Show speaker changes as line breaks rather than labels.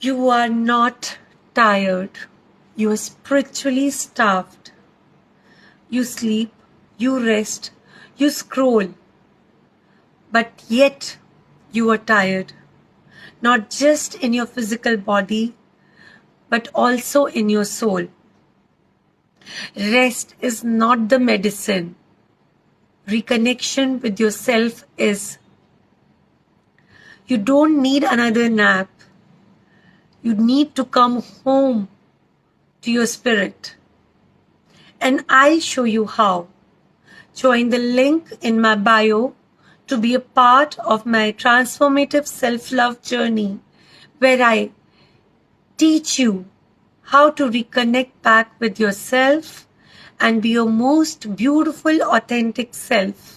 You are not tired. You are spiritually starved. You sleep, you rest, you scroll, but yet you are tired. Not just in your physical body, but also in your soul. Rest is not the medicine. Reconnection with yourself is. You don't need another nap. You need to come home to your spirit. And I show you how. Join the link in my bio to be a part of my transformative self-love journey where I teach you how to reconnect back with yourself and be your most beautiful, authentic self.